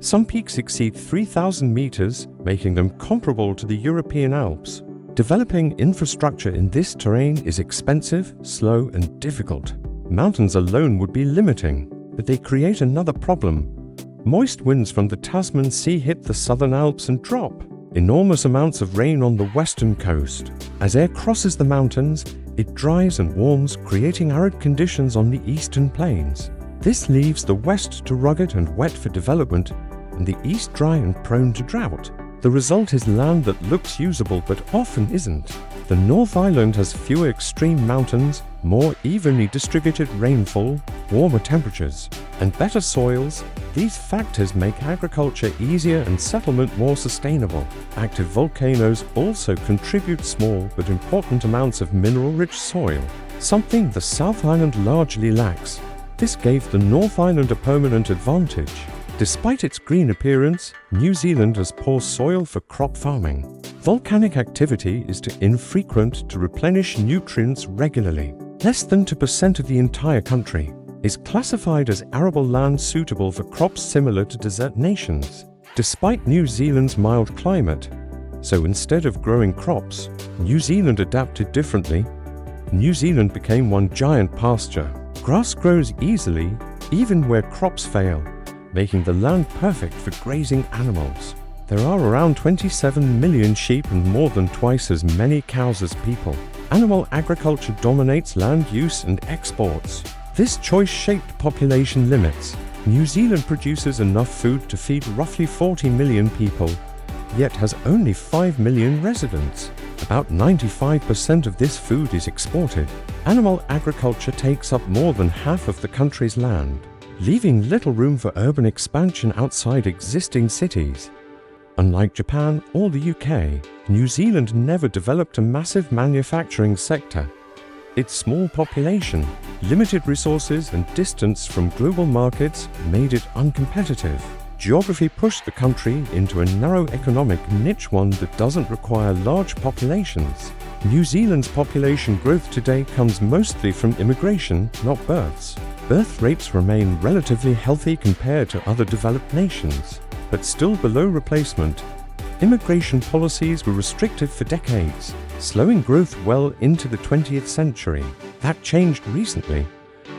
Some peaks exceed 3,000 meters, making them comparable to the European Alps. Developing infrastructure in this terrain is expensive, slow, and difficult. Mountains alone would be limiting, but they create another problem. Moist winds from the Tasman Sea hit the southern Alps and drop enormous amounts of rain on the western coast. As air crosses the mountains, it dries and warms, creating arid conditions on the eastern plains. This leaves the west too rugged and wet for development, and the east dry and prone to drought. The result is land that looks usable but often isn't. The North Island has fewer extreme mountains, more evenly distributed rainfall, warmer temperatures, and better soils. These factors make agriculture easier and settlement more sustainable. Active volcanoes also contribute small but important amounts of mineral-rich soil, something the South Island largely lacks. This gave the North Island a permanent advantage. Despite its green appearance, New Zealand has poor soil for crop farming. Volcanic activity is too infrequent to replenish nutrients regularly. Less than 2% of the entire country is classified as arable land suitable for crops similar to desert nations, despite New Zealand's mild climate. So instead of growing crops, New Zealand adapted differently. New Zealand became one giant pasture. Grass grows easily, even where crops fail, making the land perfect for grazing animals. There are around 27 million sheep and more than twice as many cows as people. Animal agriculture dominates land use and exports. This choice-shaped population limits. New Zealand produces enough food to feed roughly 40 million people, yet has only 5 million residents. About 95% of this food is exported. Animal agriculture takes up more than half of the country's land, leaving little room for urban expansion outside existing cities. Unlike Japan or the UK, New Zealand never developed a massive manufacturing sector. Its small population, limited resources, and distance from global markets made it uncompetitive. Geography pushed the country into a narrow economic niche, one that doesn't require large populations. New Zealand's population growth today comes mostly from immigration, not births. Birth rates remain relatively healthy compared to other developed nations, but still below replacement. Immigration policies were restricted for decades, slowing growth well into the 20th century. That changed recently.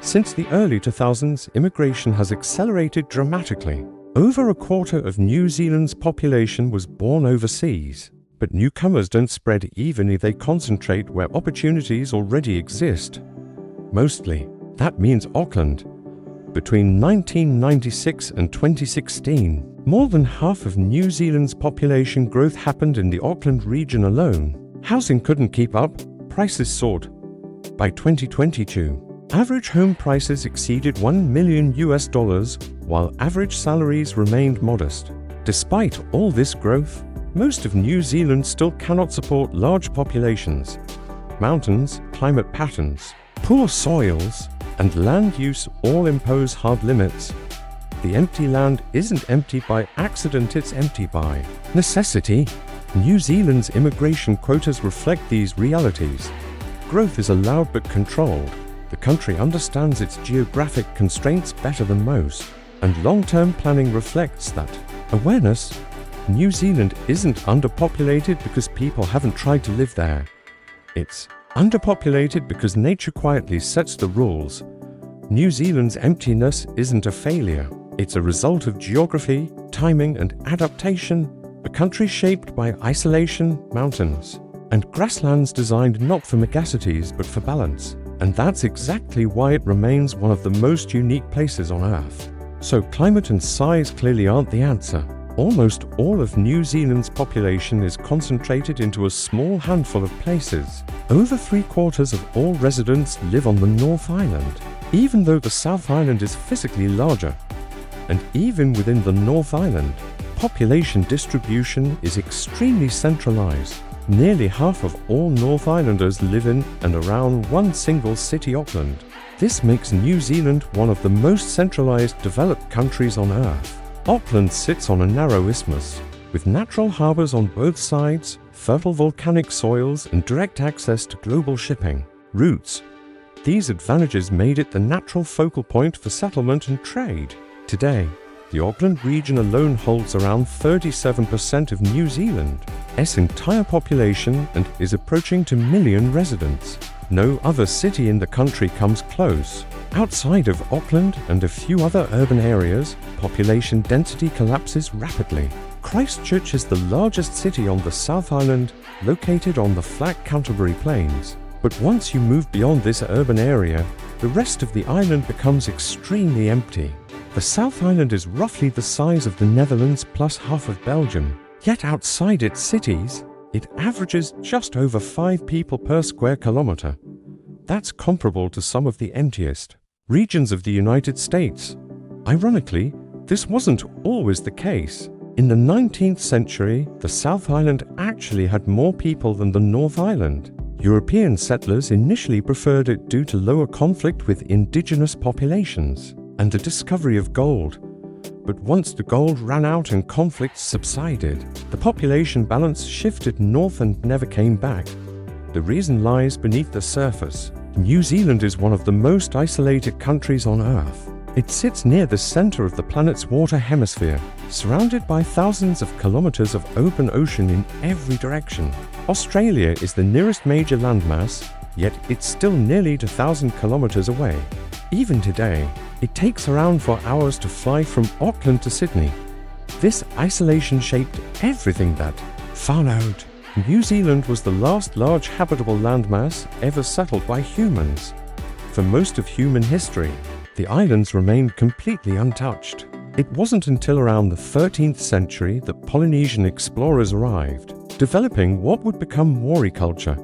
Since the early 2000s, immigration has accelerated dramatically. Over a quarter of New Zealand's population was born overseas. But newcomers don't spread evenly, they concentrate where opportunities already exist. Mostly. That means Auckland. Between 1996 and 2016, more than half of New Zealand's population growth happened in the Auckland region alone. Housing couldn't keep up, prices soared. By 2022, average home prices exceeded $1 million, while average salaries remained modest. Despite all this growth, most of New Zealand still cannot support large populations. Mountains, climate patterns, poor soils, and land use all impose hard limits. The empty land isn't empty by accident, it's empty by necessity. New Zealand's immigration quotas reflect these realities. Growth is allowed but controlled. The country understands its geographic constraints better than most, and long-term planning reflects that awareness. New Zealand isn't underpopulated because people haven't tried to live there. It's underpopulated because nature quietly sets the rules. New Zealand's emptiness isn't a failure. It's a result of geography, timing, and adaptation. A country shaped by isolation, mountains, and grasslands designed not for megacities but for balance. And that's exactly why it remains one of the most unique places on Earth. So climate and size clearly aren't the answer. Almost all of New Zealand's population is concentrated into a small handful of places. Over 3/4 of all residents live on the North Island, even though the South Island is physically larger. And even within the North Island, population distribution is extremely centralized. Nearly half of all North Islanders live in and around one single city, Auckland. This makes New Zealand one of the most centralized developed countries on Earth. Auckland sits on a narrow isthmus, with natural harbors on both sides, fertile volcanic soils, and direct access to global shipping routes. These advantages made it the natural focal point for settlement and trade. Today, The Auckland region alone holds around 37% of New Zealand's entire population and is approaching to million residents. No other city in the country comes close. Outside of Auckland and a few other urban areas, population density collapses rapidly. Christchurch is the largest city on the South Island, located on the flat Canterbury Plains. But once you move beyond this urban area, the rest of the island becomes extremely empty. The South Island is roughly the size of the Netherlands plus half of Belgium. Yet outside its cities, it averages just over 5 people per square kilometer. That's comparable to some of the emptiest regions of the United States. Ironically, this wasn't always the case. In the 19th century, the South Island actually had more people than the North Island. European settlers initially preferred it due to lower conflict with indigenous populations and the discovery of gold. But once the gold ran out and conflicts subsided, the population balance shifted north and never came back. The reason lies beneath the surface. New Zealand is one of the most isolated countries on Earth. It sits near the center of the planet's water hemisphere, surrounded by thousands of kilometers of open ocean in every direction. Australia is the nearest major landmass, yet it's still nearly 2,000 kilometers away. Even today, it takes around 4 hours to fly from Auckland to Sydney. This isolation shaped everything that followed. New Zealand was the last large habitable landmass ever settled by humans. For most of human history, the islands remained completely untouched. It wasn't until around the 13th century that Polynesian explorers arrived, developing what would become Maori culture.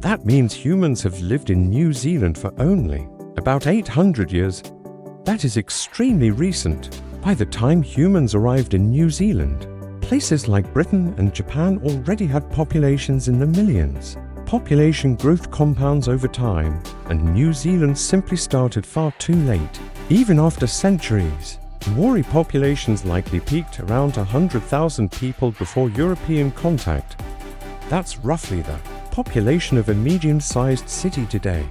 That means humans have lived in New Zealand for only about 800 years. That is extremely recent. By the time humans arrived in New Zealand, places like Britain and Japan already had populations in the millions. Population growth compounds over time, and New Zealand simply started far too late. Even after centuries, Maori populations likely peaked around 100,000 people before European contact. That's roughly the population of a medium-sized city today.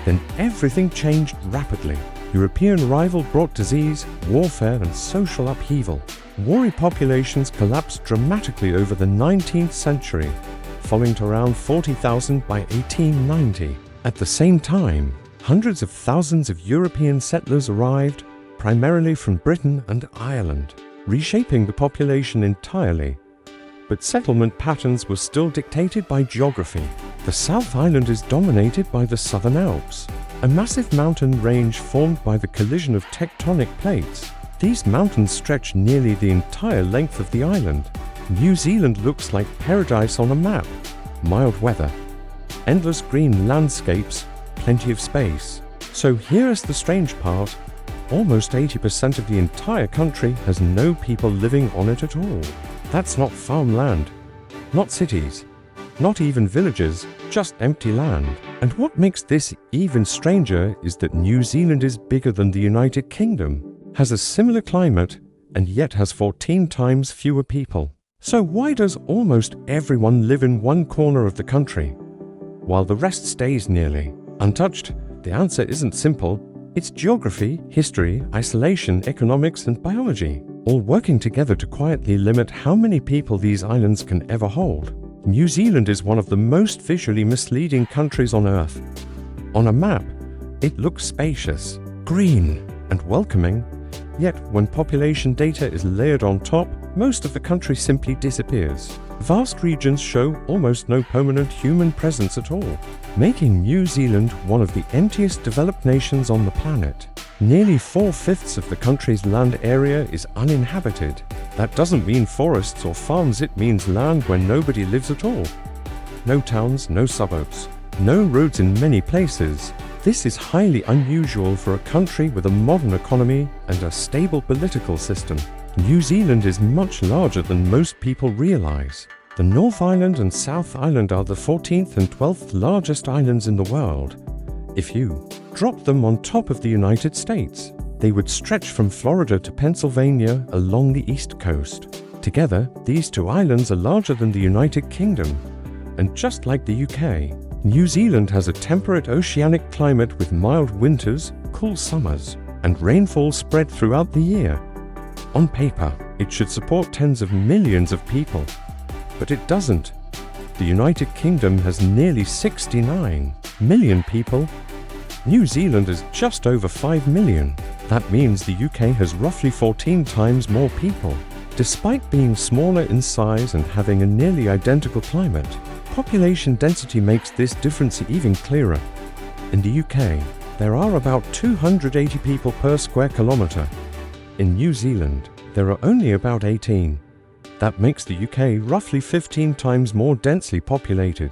Then everything changed rapidly. European arrival brought disease, warfare, and social upheaval. Maori populations collapsed dramatically over the 19th century, falling to around 40,000 by 1890. At the same time, hundreds of thousands of European settlers arrived, primarily from Britain and Ireland, reshaping the population entirely. But settlement patterns were still dictated by geography. The South Island is dominated by the Southern Alps, a massive mountain range formed by the collision of tectonic plates. These mountains stretch nearly the entire length of the island. New Zealand looks like paradise on a map. Mild weather, endless green landscapes, plenty of space. So here's the strange part. Almost 80% of the entire country has no people living on it at all. That's not farmland, not cities, not even villages, just empty land. And what makes this even stranger is that New Zealand is bigger than the United Kingdom, has a similar climate, and yet has 14 times fewer people. So why does almost everyone live in one corner of the country, while the rest stays nearly untouched? The answer isn't simple. It's geography, history, isolation, economics, and biology, all working together to quietly limit how many people these islands can ever hold. New Zealand is one of the most visually misleading countries on Earth. On a map, it looks spacious, green, and welcoming, yet when population data is layered on top, most of the country simply disappears. Vast regions show almost no permanent human presence at all, making New Zealand one of the emptiest developed nations on the planet. Nearly 4/5 of the country's land area is uninhabited. That doesn't mean forests or farms, it means land where nobody lives at all. No towns, no suburbs, no roads in many places. This is highly unusual for a country with a modern economy and a stable political system. New Zealand is much larger than most people realize. The North Island and South Island are the 14th and 12th largest islands in the world. If you drop them on top of the United States, they would stretch from Florida to Pennsylvania along the east coast. Together, these two islands are larger than the United Kingdom. And just like the UK, New Zealand has a temperate oceanic climate with mild winters, cool summers, and rainfall spread throughout the year. On paper, it should support tens of millions of people, but it doesn't. The United Kingdom has nearly 69 million people. New Zealand is just over 5 million. That means the UK has roughly 14 times more people. Despite being smaller in size and having a nearly identical climate, population density makes this difference even clearer. In the UK, there are about 280 people per square kilometre. In New Zealand, there are only about 18. That makes the UK roughly 15 times more densely populated.